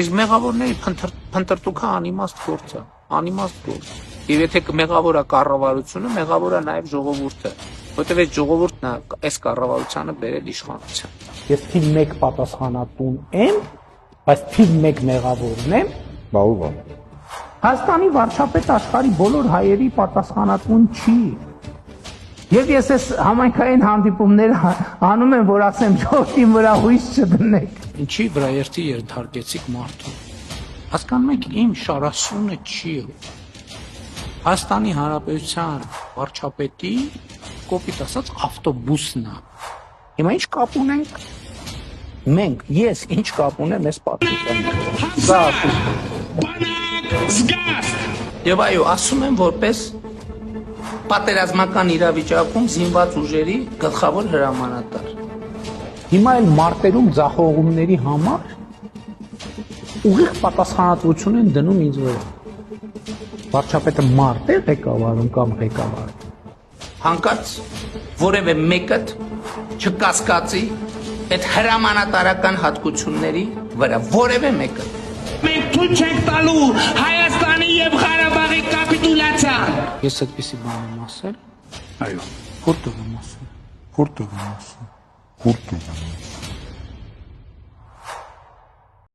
Իսկ մեղավորների փնտրտուքը անիմաստ գործ է, անիմաստ գործ։ Եվ եթե մեղավորը կառավարությունը, մեղավորը նաև ժողովուրդը, որտեղ այս ժողովուրդն է այս կառավարությանը բերել իշխանության։ Ես թիվ 1 պատասխանատուն եմ, բայց թիվ 1 մեղավորն եմ։ Բա ով է։ Հայաստանի վարչապետ աշխարհի բոլոր հայերի պատասխանատուն չի։ Եվ ես այս համայնքային հանդիպումները անում եմ, որ ասեմ ժողովրդի վրա հույս չդնեք։ Ինչի վրա երթի երթարկեցիք մարդու։ Հասկանում եք, իմ շարասյունը չի։ Հայաստանի Հանրապետության վարչապետի կոպիտ ասած ավտոբուսն է։ Հիմա ինչ կապ ունենք։ Մենք, ես ինչ կապ ունեմ այս պատմությամբ։ Եվ այո, ասում եմ որպես պատերազմական իրավիճակում զինված ուժերի գլխավոր հրամանատար։ Հիմա էլ մարտերում ձախողումների համար ուղիղ պատասխանատվություն են դնում ինձ վրա։ Վարչապետը մարտ է ղեկավարում կամ ղեկավար։ Հանկարծ որևէ մեկը չկասկածի այդ հրամանատարական հատկությունների վրա, որևէ մեկը։ Մենք թույլ չենք տալու Հայաստանի եւ Ղարաբաղի կապիտուլյացիան։ Ես այդպեսի բան եմ ասել։ Այո։ Որտեղ եմ ասել։ Որտեղ եմ ասում։ Որտեղ եմ ասում։